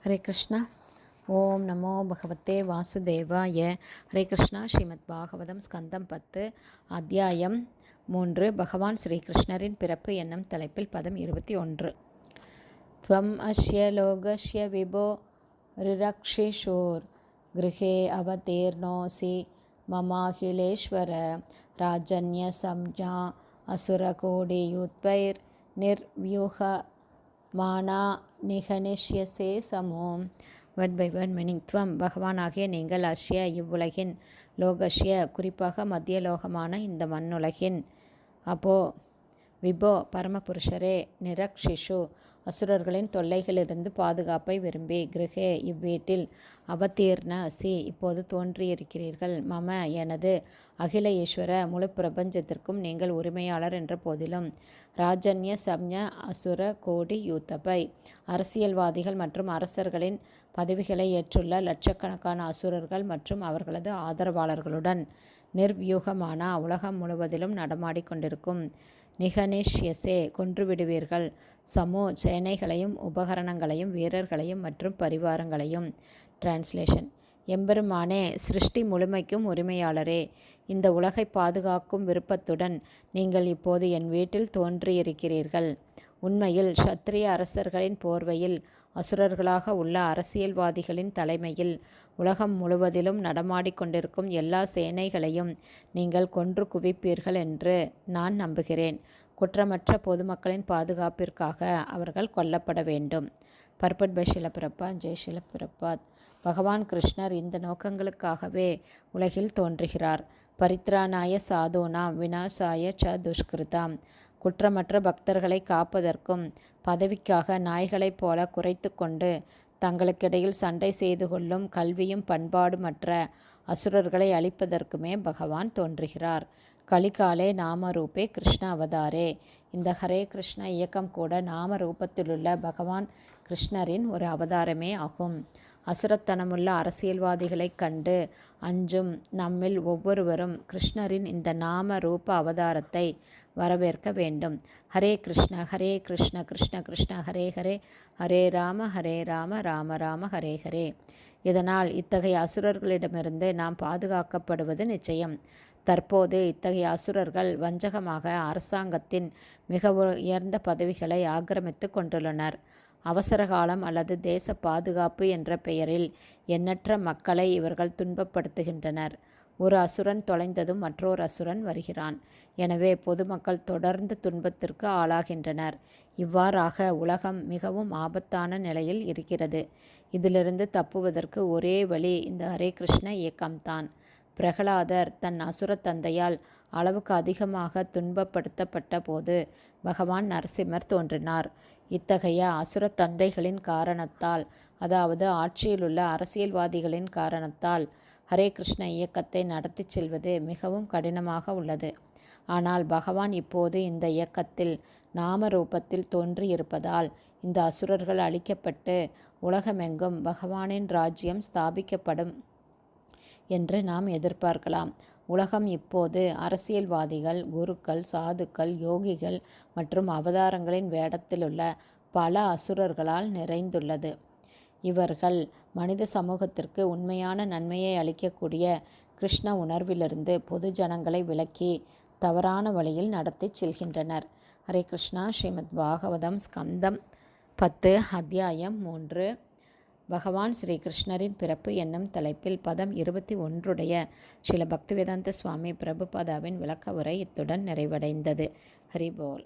ஹரே கிருஷ்ணா. ஓம் நமோ பகவத்தே வாசுதேவாய. ஹரே கிருஷ்ணா. ஸ்ரீமத் பாகவதம் ஸ்கந்தம் 10 அத்தியாயம் 3 பகவான் ஸ்ரீகிருஷ்ணரின் பிறப்பு என்னும் தலைப்பில் பதம் 21. த்வம் அஸ்ய லோகஸ்ய விபோ ரிரக்ஷிஷோர் கிருஹே அவதீர்ணோசி மமாகிலேஸ்வர ராஜன்ய சம்ஞா அசுரகோடியுத்வைர் நிர்வ்யூக மானா நிகனிஷ்யசே சமோம். Word by word meaning. துவம் பகவானாகிய நீங்கள், அஸ்ய இவ்வுலகின், லோகஸ்ய குறிப்பாக மத்திய லோகமான இந்த மண்ணுலகின், அப்போ விபோ பரமபுருஷரே, நிரக்ஷிஷு அசுரர்களின் தொல்லைகளிலிருந்து பாதுகாப்பை விரும்பி, கிருஹே இவ்வீட்டில், அவதீர்ண சி இப்போது தோன்றியிருக்கிறீர்கள், மம எனது, அகில ஈஸ்வர முழு பிரபஞ்சத்திற்கும் நீங்கள் உரிமையாளர் என்ற போதிலும், ராஜன்ய சம்ஞ அசுர கோடி யூத்தபை அரசியல்வாதிகள் மற்றும் அரசர்களின் பதவிகளை ஏற்றுள்ள லட்சக்கணக்கான அசுரர்கள் மற்றும் அவர்களது ஆதரவாளர்களுடன் நிர்வியூகமான உலகம் முழுவதிலும் நடமாடிக்கொண்டிருக்கும் நிகனிஷ்யசே கொன்றுவிடுவீர்கள், சமூ சேனைகளையும் உபகரணங்களையும் வீரர்களையும் மற்றும் பரிவாரங்களையும். டிரான்ஸ்லேஷன். எம்பெருமானே, சிருஷ்டி முழுமைக்கும் உரிமையாளரே, இந்த உலகை பாதுகாக்கும் விருப்பத்துடன் நீங்கள் இப்போது என் வீட்டில் தோன்றியிருக்கிறீர்கள். உண்மையில் க்ஷத்ரிய அரசர்களின் போர்வையில், அசுரர்களாக உள்ள அரசியல்வாதிகளின் தலைமையில் உலகம் முழுவதிலும் நடமாடிக்கொண்டிருக்கும் எல்லா சேனைகளையும் நீங்கள் கொன்று குவிப்பீர்கள் என்று நான் நம்புகிறேன். குற்றமற்ற பொதுமக்களின் பாதுகாப்பிற்காக அவர்கள் கொல்லப்பட வேண்டும். பர்பட் பை ஷில பிரபாத். ஜெய் ஷில பிரபாத். பகவான் கிருஷ்ணர் இந்த நோக்கங்களுக்காகவே உலகில் தோன்றுகிறார். பரித்ராணாய சாதுனாம் விநாசாய ச துஷ்கிருதாம். குற்றமற்ற பக்தர்களை காப்பதற்கும், பதவிக்காக நாய்களைப் போல குறைத்து கொண்டு தங்களுக்கிடையில் சண்டை செய்து கொள்ளும் கல்வியும் பண்பாடுமற்ற அசுரர்களை அழிப்பதற்குமே பகவான் தோன்றுகிறார். கலிகாலே நாமரூபே கிருஷ்ண அவதாரே. இந்த ஹரே கிருஷ்ண இயக்கம் கூட நாம ரூபத்திலுள்ள பகவான் கிருஷ்ணரின் ஒரு அவதாரமே ஆகும். அசுரத்தனமுள்ள அரசியல்வாதிகளைக் கண்டு அஞ்சும் நம்மில் ஒவ்வொருவரும் கிருஷ்ணரின் இந்த நாம ரூப அவதாரத்தை வரவேற்க வேண்டும். ஹரே கிருஷ்ண ஹரே கிருஷ்ண கிருஷ்ண கிருஷ்ண ஹரே ஹரே, ஹரே ராம ராம ராம ஹரே ஹரே. இதனால் இத்தகைய அசுரர்களிடமிருந்து நாம் பாதுகாக்கப்படுவது நிச்சயம். தற்போது இத்தகைய அசுரர்கள் வஞ்சகமாக அரசாங்கத்தின் மிக உயர்ந்த பதவிகளை ஆக்கிரமித்து கொண்டுள்ளனர். அவசரகாலம் அல்லது தேச பாதுகாப்பு என்ற பெயரில் எண்ணற்ற மக்களை இவர்கள் துன்பப்படுத்துகின்றனர். ஒரு அசுரன் தொலைந்ததும் மற்றொரு அசுரன் வருகிறான். எனவே பொதுமக்கள் தொடர்ந்து துன்பத்திற்கு ஆளாகின்றனர். இவ்வாறாக உலகம் மிகவும் ஆபத்தான நிலையில் இருக்கிறது. இதிலிருந்து தப்புவதற்கு ஒரே வழி இந்த ஹரே கிருஷ்ண இயக்கம்தான். பிரகலாதர் தன் அசுர தந்தையால் அளவுக்கு அதிகமாக துன்பப்படுத்தப்பட்ட போது பகவான் நரசிம்மர் தோன்றினார். இத்தகைய அசுர தந்தைகளின் காரணத்தால், அதாவது ஆட்சியிலுள்ள அரசியல்வாதிகளின் காரணத்தால், ஹரே கிருஷ்ண இயக்கத்தை நடத்தி செல்வது மிகவும் கடினமாக உள்ளது. ஆனால் பகவான் இப்போது இந்த இயக்கத்தில் நாம ரூபத்தில் தோன்றியிருப்பதால் இந்த அசுரர்கள் அழிக்கப்பட்டு உலகமெங்கும் பகவானின் ராஜ்யம் ஸ்தாபிக்கப்படும் என்று நாம் எதிர்பார்க்கலாம். உலகம் இப்போது அரசியல்வாதிகள், குருக்கள், சாதுக்கள், யோகிகள் மற்றும் அவதாரங்களின் வேடத்திலுள்ள பல அசுரர்களால் நிறைந்துள்ளது. இவர்கள் மனித சமூகத்திற்கு உண்மையான நன்மையை அளிக்கக்கூடிய கிருஷ்ண உணர்விலிருந்து பொது ஜனங்களை விலக்கி தவறான வழியில் நடத்தி செல்கின்றனர். ஹரே கிருஷ்ணா. ஸ்ரீமத் பாகவதம் ஸ்கந்தம் 10 அத்தியாயம் 3 பகவான் ஸ்ரீகிருஷ்ணரின் பிறப்பு என்னும் தலைப்பில் பதம் 21 ஸ்ரீல பக்திவேதாந்த சுவாமி பிரபுபாதாவின் விளக்க உரை இத்துடன் நிறைவடைந்தது. ஹரி போல்.